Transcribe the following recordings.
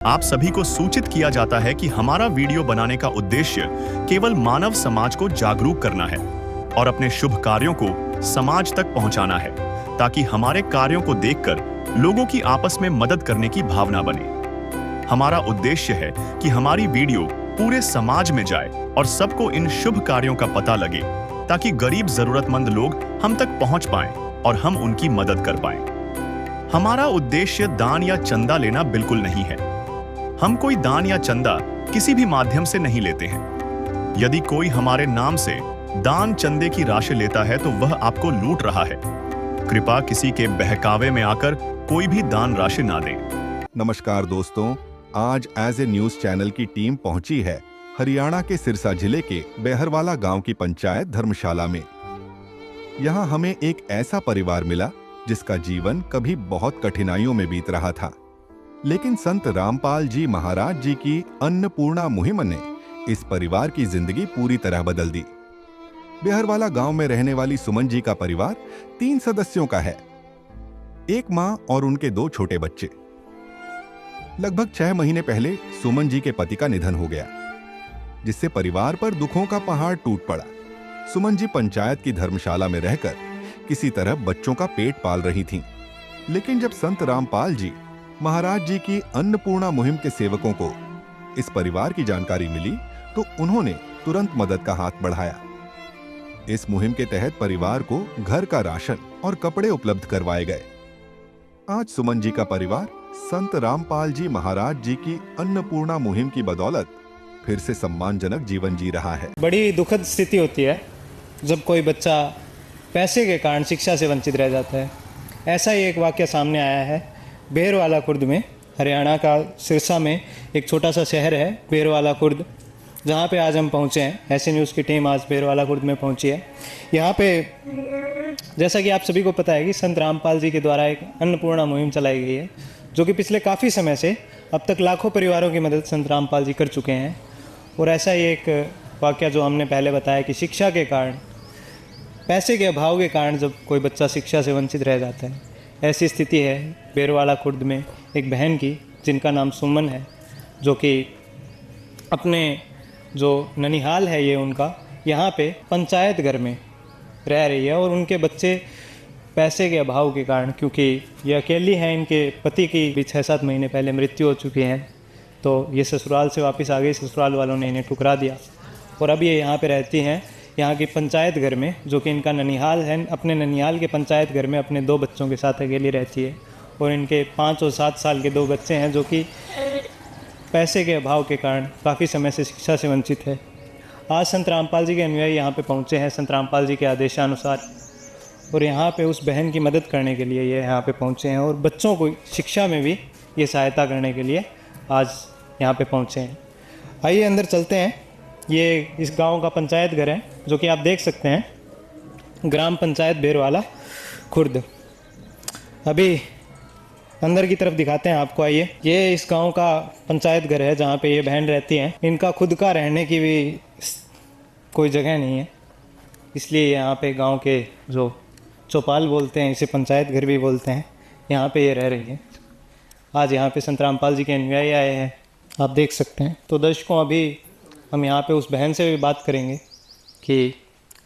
आप सभी को सूचित किया जाता है कि हमारा वीडियो बनाने का उद्देश्य केवल मानव समाज को जागरूक करना है और अपने शुभ कार्यों को समाज तक पहुंचाना है, ताकि हमारे कार्यों को देखकर लोगों की आपस में मदद करने की भावना बने। हमारा उद्देश्य है कि हमारी वीडियो पूरे समाज में जाए और सबको इन शुभ कार्यों का पता लगे, ताकि गरीब जरूरतमंद लोग हम तक पहुंच पाएं और हम उनकी मदद कर पाएं। हमारा उद्देश्य दान या चंदा लेना बिल्कुल नहीं है। हम कोई दान या चंदा किसी भी माध्यम से नहीं लेते हैं। यदि कोई हमारे नाम से दान चंदे की राशि लेता है तो वह आपको लूट रहा है। कृपया किसी के बहकावे में आकर कोई भी दान राशि ना दें। नमस्कार दोस्तों, आज एज ए न्यूज चैनल की टीम पहुंची है हरियाणा के सिरसा जिले के बेहरवाला गांव की पंचायत धर्मशाला में। यहां हमें एक ऐसा परिवार मिला जिसका जीवन कभी बहुत कठिनाइयों में बीत रहा था, लेकिन संत रामपाल जी महाराज जी की अन्नपूर्णा मुहिम ने इस परिवार की जिंदगी पूरी तरह बदल दी। बेहरवाला गांव में रहने वाली सुमन जी का परिवार 3 सदस्यों का है, एक मां और उनके 2 छोटे बच्चे। लगभग 6 महीने पहले सुमन जी के पति का निधन हो गया, जिससे परिवार पर दुखों का पहाड़ टूट पड़ा। सुमन जी पंचायत की धर्मशाला में रहकर किसी तरह बच्चों का पेट पाल रही थीं, लेकिन जब संत रामपाल जी महाराज जी की अन्नपूर्णा मुहिम के सेवकों को इस परिवार की जानकारी मिली तो उन्होंने तुरंत मदद का हाथ बढ़ाया। इस मुहिम के तहत परिवार को घर का राशन और कपड़े उपलब्ध करवाए गए। आज सुमन जी का परिवार संत रामपाल जी महाराज जी की अन्नपूर्णा मुहिम की बदौलत फिर से सम्मानजनक जीवन जी रहा है। बड़ी दुखद स्थिति होती है जब कोई बच्चा पैसे के कारण शिक्षा से वंचित रह जाता है। ऐसा ही एक वाकया सामने आया है बेहरवाला खुर्द में। हरियाणा का सिरसा में एक छोटा सा शहर है बेहरवाला खुर्द, जहाँ पे आज हम पहुँचे हैं। ऐसे न्यूज़ की टीम आज बेहरवाला खुर्द में पहुँची है। यहाँ पे जैसा कि आप सभी को पता है कि संत रामपाल जी के द्वारा एक अन्नपूर्णा मुहिम चलाई गई है, जो कि पिछले काफ़ी समय से अब तक लाखों परिवारों की मदद संत रामपाल जी कर चुके हैं। और ऐसा ही एक वाकया जो हमने पहले बताया कि शिक्षा के कारण, पैसे के अभाव के कारण जब कोई बच्चा शिक्षा से वंचित रह जाता है, ऐसी स्थिति है बेहरवाला खुर्द में एक बहन की, जिनका नाम सुमन है, जो कि अपने जो ननिहाल है ये उनका, यहाँ पे पंचायत घर में रह रही है। और उनके बच्चे पैसे के अभाव के कारण, क्योंकि ये अकेली हैं, इनके पति की भी 6-7 महीने पहले मृत्यु हो चुकी है, तो ये ससुराल से वापस आ गई। ससुराल वालों ने इन्हें ठुकरा दिया और अब ये यहाँ पे रहती हैं यहाँ की पंचायत घर में, जो कि इनका ननिहाल है। अपने ननिहाल के पंचायत घर में अपने 2 बच्चों के साथ अकेली रहती है और इनके 5 और 7 साल के 2 बच्चे हैं, जो कि पैसे के अभाव के कारण काफ़ी समय से शिक्षा से वंचित है। आज संत रामपाल जी के अनुयायी यहाँ पे पहुँचे हैं संत रामपाल जी के आदेशानुसार, और यहाँ पे उस बहन की मदद करने के लिए ये यहाँ पे पहुँचे हैं और बच्चों को शिक्षा में भी ये सहायता करने के लिए आज यहाँ पे पहुँचे हैं। आइए अंदर चलते हैं। ये इस गांव का पंचायत घर है, जो कि आप देख सकते हैं, ग्राम पंचायत बेहरवाला खुर्द। अभी अंदर की तरफ दिखाते हैं आपको। आइए, ये इस गांव का पंचायत घर है जहाँ पे ये बहन रहती हैं। इनका खुद का रहने की भी कोई जगह नहीं है, इसलिए यहाँ पे गांव के जो चौपाल बोलते हैं, इसे पंचायत घर भी बोलते हैं, यहाँ पे ये रह रही है। आज यहाँ पे संत रामपाल जी के अनुयायी आए हैं, आप देख सकते हैं। तो दर्शकों, अभी हम यहाँ पे उस बहन से भी बात करेंगे कि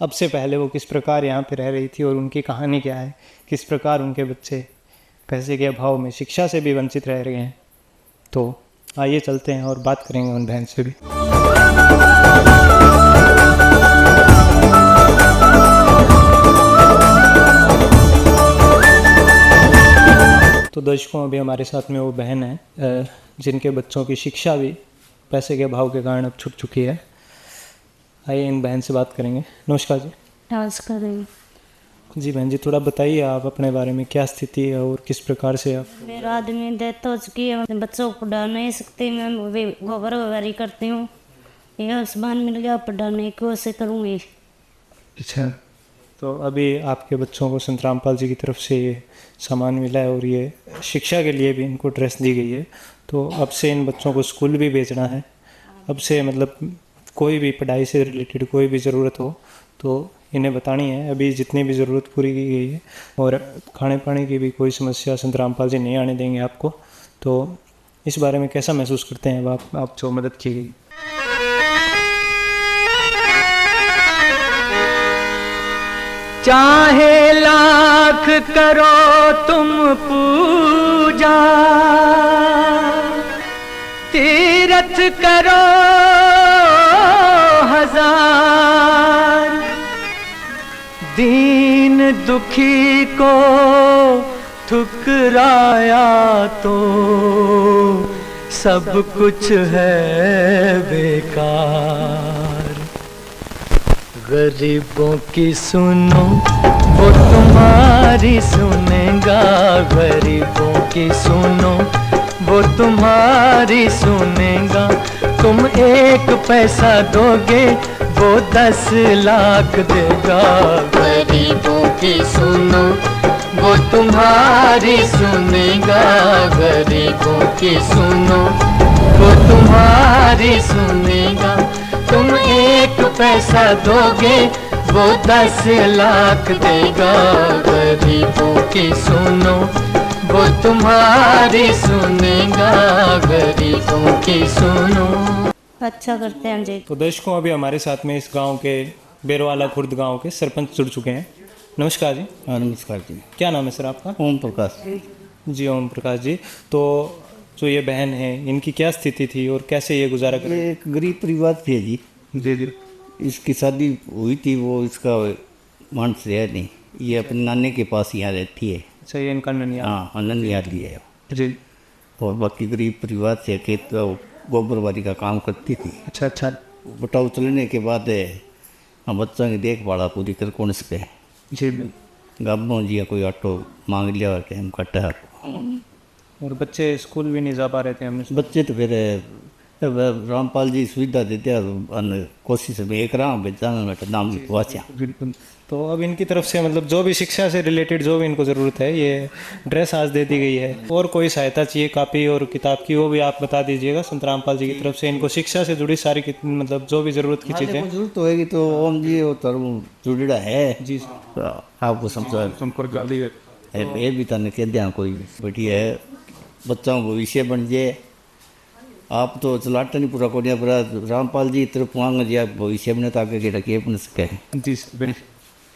अब से पहले वो किस प्रकार यहाँ पे रह रही थी और उनकी कहानी क्या है, किस प्रकार उनके बच्चे पैसे के अभाव में शिक्षा से भी वंचित रह रहे हैं। तो आइए चलते हैं और बात करेंगे उन बहन से भी। तो दर्शकों, अभी हमारे साथ में वो बहन है जिनके बच्चों की शिक्षा भी पैसे के अभाव के कारण अब छूट चुकी है। आइए इन बहन से बात करेंगे। नमस्कार जी। नमस्कार जी बहन जी, थोड़ा बताइए आप अपने बारे में, क्या स्थिति है और किस प्रकार से आप। मेरा आदमी डेथ हो चुकी है, बच्चों को पढ़ा नहीं सकती, मैं गोबर वगैरह करती हूँ। यह सामान मिल गया पढ़ाने को, ऐसे करूँगी। अच्छा, तो अभी आपके बच्चों को संत रामपाल जी की तरफ से ये सामान मिला है और ये शिक्षा के लिए भी इनको ड्रेस दी गई है। तो अब से इन बच्चों को स्कूल भी भेजना है। अब से मतलब कोई भी पढ़ाई से रिलेटेड कोई भी ज़रूरत हो तो इन्हें बतानी है। अभी जितनी भी ज़रूरत पूरी की गई है और खाने पाने की भी कोई समस्या संत रामपाल जी नहीं आने देंगे आपको। तो इस बारे में कैसा महसूस करते हैं आप जो मदद की गई? चाहे लाख करो तुम पूजा, तीरथ करो हजार, दीन दुखी को ठुकराया तो सब कुछ है बेकार। गरीबों की सुनो वो तुम्हारी सुनेगा, गरीबों की सुनो वो तुम्हारी सुनेगा। तुम 1 पैसा दोगे वो 10 लाख देगा। गरीबों की सुनो वो तुम्हारी सुनेगा, गरीबों की सुनो वो तुम्हारी सुनेगा। तुम 1 पैसा दोगे वो 10 लाख देगा। गरीबों की सुनो वो तुम्हारी सुनेगा, गरीबों की सुनो। अच्छा करते हैं जी। तो दर्शकों, अभी हमारे साथ में इस गांव के बेरवाला खुर्द गांव के सरपंच जुड़ चुके हैं। नमस्कार जी। हाँ नमस्कार जी। क्या नाम है सर आपका? ओम प्रकाश जी, ओम प्रकाश जी। तो जो ये बहन है, इनकी क्या स्थिति थी और कैसे ये गुजारा कर? ये एक गरीब परिवार थे जी। जी जी। इसकी शादी हुई थी, वो इसका मान से है नहीं, ये अपने नानी के पास यहाँ रहती है। अच्छा, ये इनका ननिया? हाँ ननियाल ही है। जी। और बाकी गरीब परिवार से खेत गोबरबारी का काम करती थी। अच्छा अच्छा। बटा उतरने के बाद हम बच्चों की देखभाल पूरी कर कौन सके जी। गाबों जी कोई ऑटो मांग लिया कि हम कटा। और बच्चे स्कूल भी नहीं जा पा रहे थे हमने? बच्चे तो फिर रामपाल जी सुविधा देते हैं, कोशिश में एक राम बेचाना नाम लिखवाचा। बिल्कुल। तो अब इनकी तरफ से मतलब जो भी शिक्षा से रिलेटेड जो भी इनको ज़रूरत है, ये ड्रेस आज दे दी गई है। और कोई सहायता चाहिए कापी और किताब की, वो भी आप बता दीजिएगा। संत रामपाल जी की तरफ से इनको शिक्षा से जुड़ी सारी मतलब जो भी ज़रूरत की चीज़ें जरूरत होएगी तो ओम जी वो तरह जुड़ा है जी आपको समझा संपर्क ये भी तने कह दिया कोई बेटी है बच्चों को भविष्य बन जाए। आप तो चलाटा नहीं पूरा कोडिया पूरा रामपाल जी तरफ मांग जी आप भविष्य बने तो आगे के रखिए बन सके जी।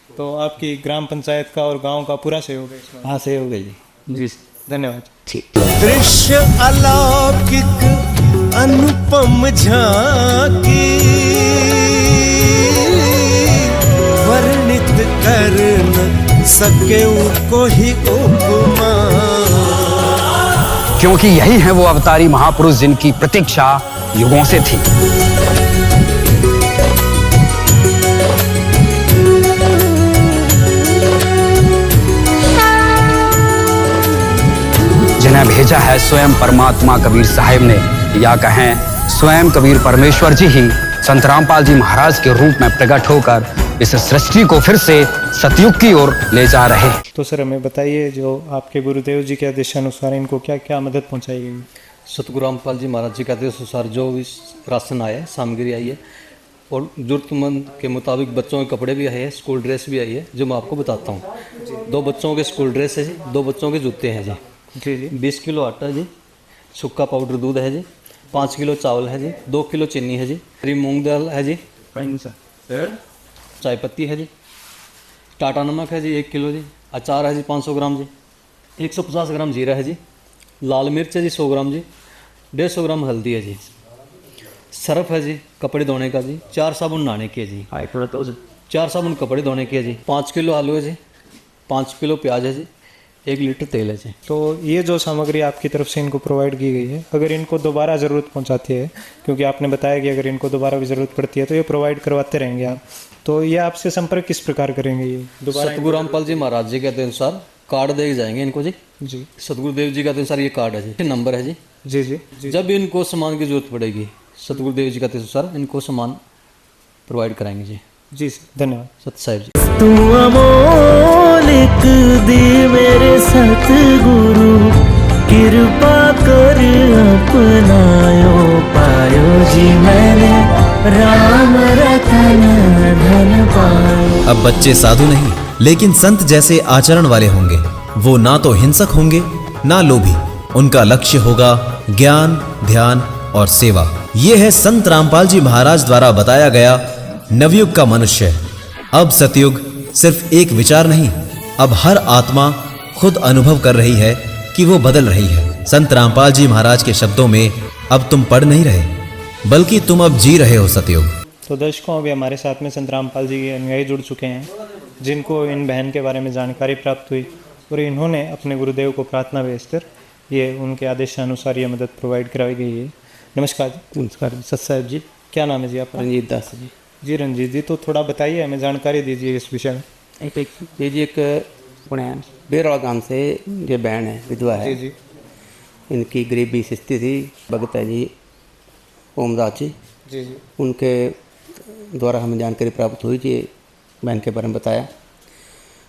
तो आपकी ग्राम पंचायत का और गांव का पूरा सहयोग है इसमें? हाँ सहयोग है जी। जी, धन्यवाद। ठीक। दृश्य अलौकिक अनुपम झांकी, वर्णित कर न सके कोई उपमा। क्योंकि यही है वो अवतारी महापुरुष जिनकी प्रतीक्षा युगों से थी। जिन्हें भेजा है स्वयं परमात्मा कबीर साहिब ने, या कहें स्वयं कबीर परमेश्वर जी ही संत रामपाल जी महाराज के रूप में प्रकट होकर इस सृष्टि को फिर से सतयुग की ओर ले जा रहे। तो सर हमें बताइए, जो आपके गुरुदेव जी के आदेशानुसार इनको क्या क्या मदद पहुंचाई गई? सतगुरु रामपाल जी महाराज जी के आदेशानुसार जो भी राशन आया है, सामग्री आई है और जरूरतमंद के मुताबिक बच्चों के कपड़े भी आए हैं, स्कूल ड्रेस भी आई है, जो मैं आपको बताता हूँ। 2 बच्चों के स्कूल ड्रेस है जी, 2 बच्चों के जूते हैं जी। जी। 20 किलो आटा जी, सूखा पाउडर दूध है जी, 5 किलो चावल है जी, 2 किलो चीनी है जी, हरी मूंग दाल है जी, चाय पत्ती है जी, टाटा नमक है जी 1 किलो जी, अचार है जी 500 ग्राम जी, 150 ग्राम जीरा है जी, लाल मिर्च है जी 100 ग्राम जी, 150 ग्राम हल्दी है जी, सर्फ है जी कपड़े धोने का जी, 4 साबुन नहाने के जी, 4 साबुन कपड़े धोने के जी, 5 किलो आलू है जी, 5 किलो प्याज है जी, 1 लीटर तेल है जी। तो ये जो सामग्री आपकी तरफ से इनको प्रोवाइड की गई है, अगर इनको दोबारा ज़रूरत पहुंचाती है, क्योंकि आपने बताया कि अगर इनको दोबारा भी ज़रूरत पड़ती है तो ये प्रोवाइड करवाते रहेंगे आप, तो ये आपसे संपर्क किस प्रकार करेंगे? ये दोबारा सतगुरु रामपाल जी महाराज जी के अनुसार कार्ड दे जाएंगे इनको जी। जी। सतगुरुदेव जी के अनुसार ये कार्ड है जी, नंबर है जी। जी जी। जब भी इनको सामान की जरूरत पड़ेगी सतगुरुदेव जी के अनुसार इनको सामान प्रोवाइड कराएंगे जी। जी धन्यवाद। सत साहिब जी। तू अमोलिक दी मेरे सतगुरु, कृपा कर अपनायो पायो जी मैंने राम रतन धन पायो। अब बच्चे साधु नहीं लेकिन संत जैसे आचरण वाले होंगे। वो ना तो हिंसक होंगे ना लोभी। उनका लक्ष्य होगा ज्ञान, ध्यान और सेवा। ये है संत रामपाल जी महाराज द्वारा बताया गया नवयुग का मनुष्य। अब सतयुग सिर्फ एक विचार नहीं, अब हर आत्मा खुद अनुभव कर रही है कि वो बदल रही है। संत रामपाल जी महाराज के शब्दों में अब तुम पढ़ नहीं रहे, बल्कि तुम अब जी रहे हो सतयुग। तो दर्शकों, अभी हमारे साथ में संत रामपाल जी के अनुयायी जुड़ चुके हैं, जिनको इन बहन के बारे में जानकारी प्राप्त हुई और इन्होंने अपने गुरुदेव को प्रार्थना भेजकर ये उनके आदेशानुसार ये मदद प्रोवाइड कराई गई है। नमस्कार जी। नमस्कार सत साहब जी। क्या नाम है जी आपका? रंजीत दास जी। जी रंजीत जी, तो थोड़ा बताइए, हमें जानकारी दीजिए इस विषय में। ये जी एक बेरवाला गांव से ये बहन है, विधवा है। जी जी इनकी गरीबी स्थिति थी। भगत है जी ओमदास जी, जी जी उनके द्वारा हमें जानकारी प्राप्त हुई थी, बहन के बारे में बताया,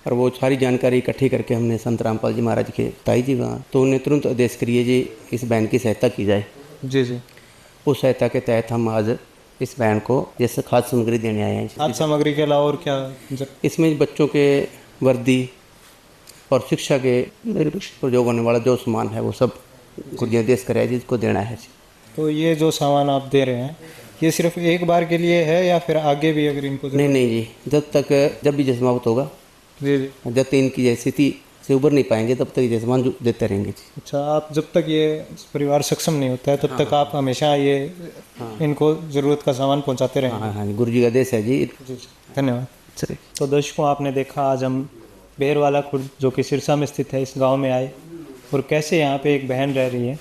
और वो सारी जानकारी इकट्ठी करके हमने संत रामपाल जी महाराज के बताई जी वहाँ। तो उन्हें तुरंत आदेश करिए जी इस बहन की सहायता की जाए। जी जी। उस सहायता के तहत हम आज इस बहन को जैसे खाद्य सामग्री देने आए हैं। खाद्य सामग्री के अलावा और क्या? इसमें बच्चों के वर्दी और शिक्षा के प्रयोग होने वाला जो सामान है वो सब गुरु आदेश कराया जिसको देना है। तो ये जो सामान आप दे रहे हैं, ये सिर्फ एक बार के लिए है या फिर आगे भी अगर इनको? नहीं जी, जब भी समाप्त होगा जी जी, जब तक इनकी स्थिति से उबर नहीं पाएंगे तब तक ये सामान देते रहेंगे जी। अच्छा, आप जब तक ये परिवार सक्षम नहीं होता है तब तक आप हमेशा ये इनको ज़रूरत का सामान पहुंचाते रहेंगे? हाँ हाँ, गुरु जी का आदेश है जी। धन्यवाद। तो दर्शकों, आपने देखा आज हम बेरवाला खुर्द जो कि सिरसा में स्थित है इस गांव में आए, और कैसे यहाँ पे एक बहन रह रही है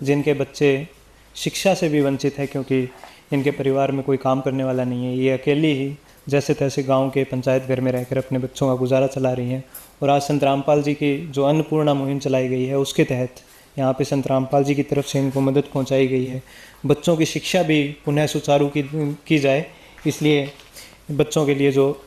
जिनके बच्चे शिक्षा से भी वंचित है, क्योंकि इनके परिवार में कोई काम करने वाला नहीं है। ये अकेली ही जैसे तैसे गांव के पंचायत घर में रहकर अपने बच्चों का गुजारा चला रही हैं। और आज संत रामपाल जी की जो अन्नपूर्णा मुहिम चलाई गई है उसके तहत यहाँ पे संत रामपाल जी की तरफ से इनको मदद पहुँचाई गई है। बच्चों की शिक्षा भी पुनः सुचारू की जाए, इसलिए बच्चों के लिए जो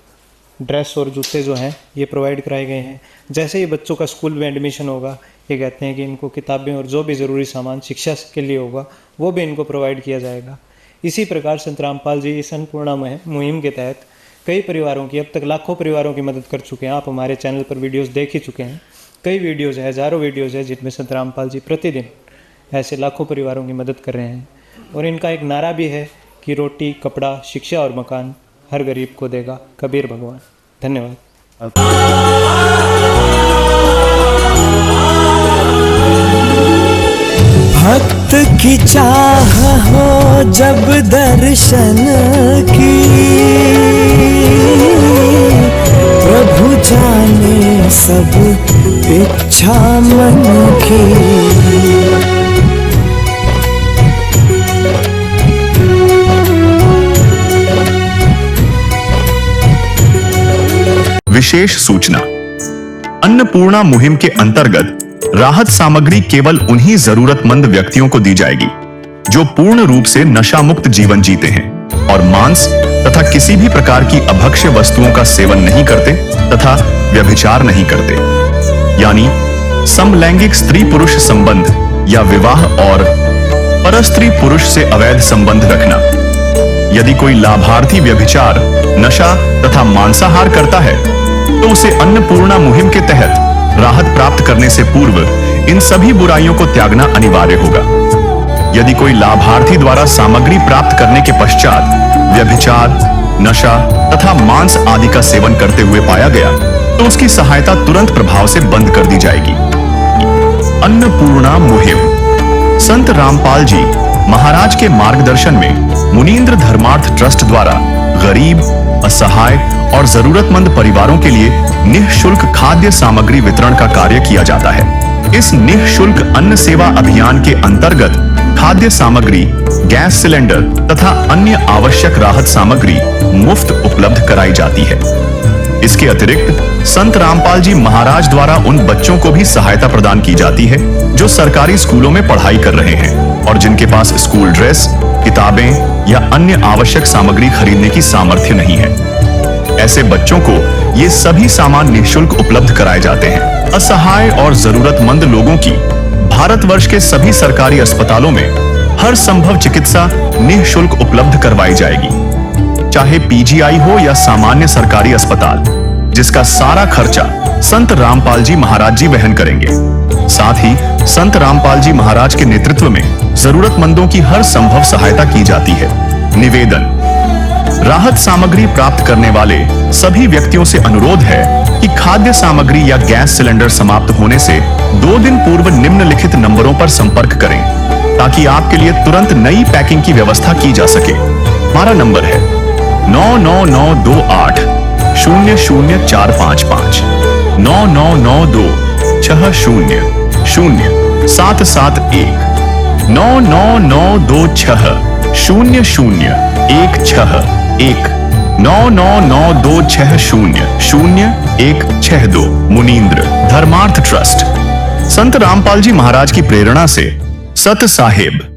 ड्रेस और जूते जो हैं ये प्रोवाइड कराए गए हैं। जैसे ही बच्चों का स्कूल में एडमिशन होगा, ये कहते हैं कि इनको किताबें और जो भी ज़रूरी सामान शिक्षा के लिए होगा वो भी इनको प्रोवाइड किया जाएगा। इसी प्रकार संत रामपाल जी इस अन्नपूर्णा मुहिम के तहत कई परिवारों की, अब तक लाखों परिवारों की मदद कर चुके हैं। आप हमारे चैनल पर वीडियोस देख ही चुके हैं, कई वीडियोस है, हज़ारों वीडियोस है, जिनमें संत रामपाल जी प्रतिदिन ऐसे लाखों परिवारों की मदद कर रहे हैं। और इनका एक नारा भी है कि रोटी, कपड़ा, शिक्षा और मकान हर गरीब को देगा कबीर भगवान। धन्यवाद। भक्त की चाह हो जब दर्शन की, प्रभु जाने सब इच्छा मन की। विशेष सूचना, अन्नपूर्णा मुहिम के अंतर्गत राहत सामग्री केवल उन्हीं जरूरतमंद व्यक्तियों को दी जाएगी जो पूर्ण रूप से नशा मुक्त जीवन जीते हैं और मांस तथा किसी भी प्रकार की अभक्ष्य वस्तुओं का सेवन नहीं करते तथा व्यभिचार नहीं करते, यानी समलैंगिक स्त्री पुरुष संबंध या विवाह और परस्त्री पुरुष से अवैध संबंध रखना। यदि कोई लाभार्थी व्यभिचार, नशा तथा मांसाहार करता है तो उसे अन्नपूर्णा मुहिम के तहत राहत प्राप्त करने से पूर्व इन सभी बुराइयों को त्यागना अनिवार्य होगा। यदि कोई लाभार्थी द्वारा सामग्री प्राप्त करने के पश्चात व्यभिचार, नशा तथा मांस आदि का सेवन करते हुए पाया गया तो उसकी सहायता तुरंत प्रभाव से बंद कर दी जाएगी। अन्नपूर्णा मुहिम संत रामपाल जी महाराज के मार्गदर्शन में मुनीन्द्र धर्मार्थ ट्रस्ट द्वारा गरीब, असहाय और जरूरतमंद परिवारों के लिए निःशुल्क खाद्य सामग्री वितरण का कार्य किया जाता है। इस निःशुल्क अन्न सेवा अभियान के अंतर्गत खाद्य सामग्री, गैस सिलेंडर तथा अन्य आवश्यक राहत सामग्री मुफ्त उपलब्ध कराई जाती है। इसके अतिरिक्त संत रामपाल जी महाराज द्वारा उन बच्चों को भी सहायता प्रदान की जाती है जो सरकारी स्कूलों में पढ़ाई कर रहे हैं और जिनके पास स्कूल ड्रेस, किताबें या अन्य आवश्यक सामग्री खरीदने की सामर्थ्य नहीं है। ऐसे बच्चों को ये सभी सामान निःशुल्क उपलब्ध कराए जाते हैं। असहाय और जरूरतमंद लोगों की भारतवर्ष के सभी सरकारी अस्पतालों में हर संभव चिकित्सा निःशुल्क उपलब्ध करवाई जाएगी, चाहे पीजीआई हो या सामान्य सरकारी अस्पताल, जिसका सारा खर्चा संत रामपाल जी महाराज जी वहन करेंगे। साथ ही संत रामपाल जी महाराज के नेतृत्व में जरूरतमंदों की हर संभव सहायता की जाती है। निवेदन, राहत सामग्री प्राप्त करने वाले सभी व्यक्तियों से अनुरोध है कि खाद्य सामग्री या गैस सिलेंडर समाप्त होने से 2 दिन पूर्व निम्नलिखित नंबरों पर संपर्क करें ताकि आपके लिए तुरंत नई पैकिंग की व्यवस्था की जा सके। हमारा नंबर है 99928 00455 9992 60 0771 99926 0016 99926 मुनींद्र धर्मार्थ ट्रस्ट। संत रामपाल जी महाराज की प्रेरणा से सत साहिब।